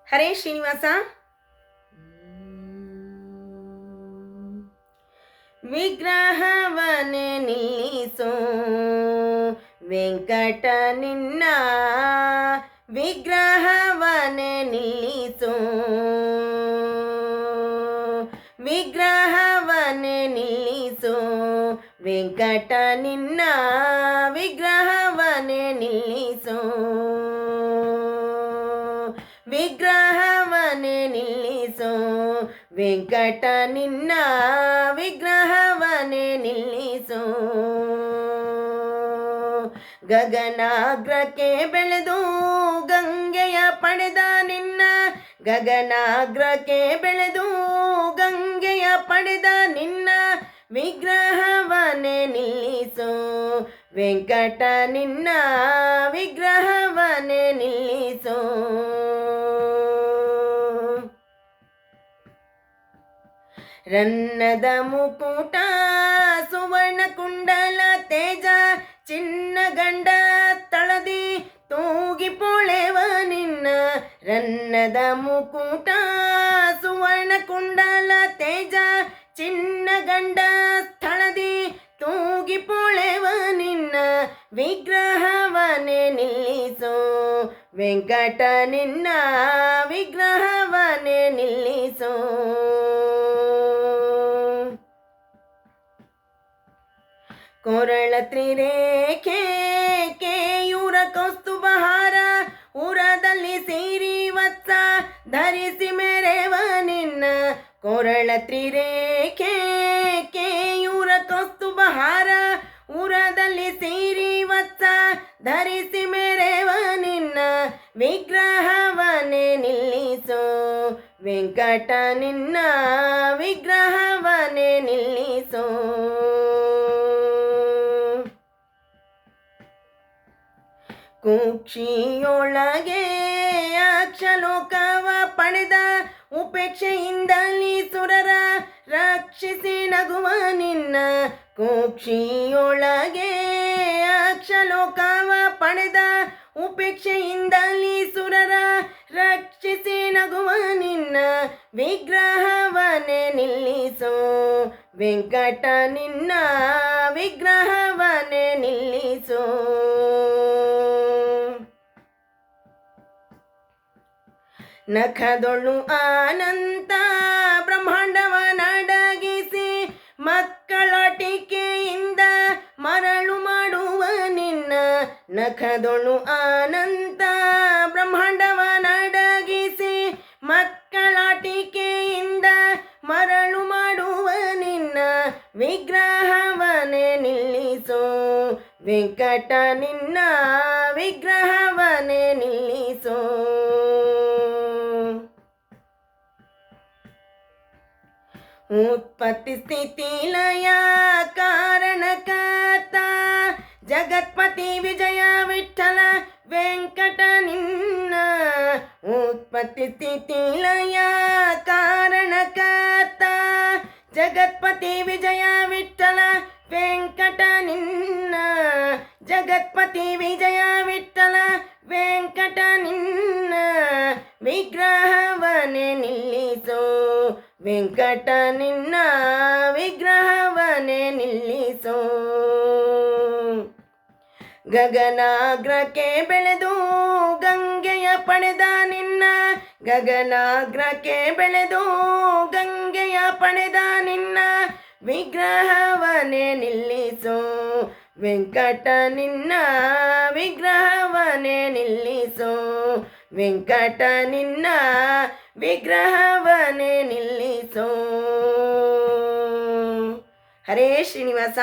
ಹರೇ ಶ್ರೀನಿವಾಸ. ವಿಗ್ರಹವನೆ ನಿಲ್ಲಿಸೋ ವೆಂಕಟ ನಿನ್ನ, ವಿಗ್ರಹವನೆ ನಿಲ್ಲಿಸೋ, ವಿಗ್ರಹವನೆ ನಿಲ್ಲಿಸೋ ವೆಂಕಟ ನಿನ್ನ, ವಿಗ್ರಹವನೆ ನಿಲ್ಲಿಸೋ, ವಿಗ್ರಹವನೆ ನಿಲ್ಲಿಸೋ ವೆಂಕಟ ನಿನ್ನ, ವಿಗ್ರಹವನೆ ನಿಲ್ಲಿಸೋ. ಗಗನಾಗ್ರಕ್ಕೆ ಬೆಳೆದು ಗಂಗೆಯ ಪಡೆದ ನಿನ್ನ, ಗಗನಾಗ್ರಕ್ಕೆ ಬೆಳೆದು ಗಂಗೆಯ ಪಡೆದ ನಿನ್ನ, ವಿಗ್ರಹವನೆ ನಿಲ್ಲಿಸೋ ವೆಂಕಟ ನಿನ್ನ, ವಿಗ್ರಹವನೆ ನಿಲ್ಲಿಸೋ. ರನ್ನದ ಮುಕುಟ ಸುವರ್ಣ ಕುಂಡಲ ತೇಜ ಚಿನ್ನ ಗಂಡ ತಳದಿ ತೂಗಿ ಪೊಳೆವ ನಿನ್ನ, ರನ್ನದ ಮುಕುಟ ಸುವರ್ಣ ಕುಂಡಲ ತೇಜ ಚಿನ್ನ ಗಂಡ ಸ್ಥಳದಿ ತೂಗಿ ಪೊಳೆವ ನಿನ್ನ, ವಿಗ್ರಹವನೆ ನಿಲ್ಲಿಸೋ ವೆಂಕಟ ನಿನ್ನ, ವಿಗ್ರಹವನೆ ನಿಲ್ಲಿಸೋ. ಕೊರಳ ತ್ರಿರೇಖೆ ಕೇಯೂರ ಕೌಸ್ತುಭಹಾರ, ಉರದಲ್ಲಿ ಸಿರಿ ವತ್ಸ ಧರಿಸಿ ಮೆರೆವ ನಿನ್ನ, ಕೊರಳ ತ್ರಿರೇಖೆ ಕೇಯೂರ ಕೌಸ್ತುಭಹಾರ, ಉರದಲ್ಲಿ ಸಿರಿ ವತ್ಸ ಧರಿಸಿ ಮೆರೆವ ನಿನ್ನ, ವಿಗ್ರಹವನೆ ನಿಲ್ಲಿಸೋ ವೆಂಕಟ ನಿನ್ನ, ವಿಗ್ರಹವನೆ ನಿಲ್ಲಿಸೋ. ಕುಕ್ಷಿಯೊಳಗೆ ಅಕ್ಷಲೋಕವ ಪಡೆದ ಉಪೇಕ್ಷೆಯಿಂದಲಿ ಸುರರ ರಕ್ಷಿಸಿ ನಗುವ ನಿನ್ನ, ಕುಕ್ಷಿಯೊಳಗೆ ಅಕ್ಷಲೋಕವ ಪಡೆದ ಉಪೇಕ್ಷೆಯಿಂದಲಿ ಸುರರ ರಕ್ಷಿಸಿ ನಗುವ ನಿನ್ನ, ವಿಗ್ರಹವನೆ ನಿಲ್ಲಿಸೋ ವೆಂಕಟ ನಿನ್ನ, ವಿಗ್ರಹವನೆ ನಿಲ್ಲಿಸೋ. ನಖದೊಳು ಅನಂತ ಬ್ರಹ್ಮಾಂಡವ ನಡಗಿಸಿ ಮಕ್ಕಳಟಿಕೆಯಿಂದ ಮರಳು ಮಾಡುವ ನಿನ್ನ, ನಖದೊಳು ಅನಂತ ಬ್ರಹ್ಮಾಂಡವ ನಡಗಿಸಿ ಮಕ್ಕಳಟಿಕೆಯಿಂದ ಮರಳು ಮಾಡುವ ನಿನ್ನ, ವಿಗ್ರಹವನೆ ನಿಲ್ಲಿಸೋ ವೆಂಕಟ ನಿನ್ನ, ವಿಗ್ರಹವನೆ ನಿಲ್ಲಿಸೋ. ಉತ್ಪತ್ತಿ ಸ್ಥಿತಿ ಲಯ ಕಾರಣಕರ್ತ ಜಗತ್ಪತಿ ವಿಜಯ ವಿಠಲ ವೆಂಕಟ ನಿನ್ನ, ಉತ್ಪತ್ತಿ ಸ್ಥಿತಿ ಲಯ ಕಾರಣಕರ್ತ ಜಗತ್ಪತಿ ವಿಜಯ ವಿಠಲ ವೆಂಕಟ ನಿನ್ನ, ಜಗತ್ಪತಿ ವಿಜಯ ವಿಠಲ ವೆಂಕಟ ನಿನ್ನ, ವಿಗ್ರಹವನೆ ನಿಲ್ಲಿಸೋ ವೆಂಕಟ ನಿನ್ನ, ವಿಗ್ರಹವನೆ ನಿಲ್ಲಿಸೋ. ಗಗನಾಗ್ರಕ್ಕೆ ಬೆಳೆದು ಗಂಗೆಯ ಪಡೆದ ನಿನ್ನ, ಗಗನಾಗ್ರಕ್ಕೆ ಬೆಳೆದು ಗಂಗೆಯ ಪಡೆದ ನಿನ್ನ, ವಿಗ್ರಹವನೆ ನಿಲ್ಲಿಸೋ ವೆಂಕಟ ನಿನ್ನ, ವಿಗ್ರಹವನೆ ನಿಲ್ಲಿಸೋ, ವೆಂಕಟ ನಿನ್ನ, ವಿಗ್ರಹವನೆ ನಿಲ್ಲಿಸೋ. ಹರೇ ಶ್ರೀನಿವಾಸ.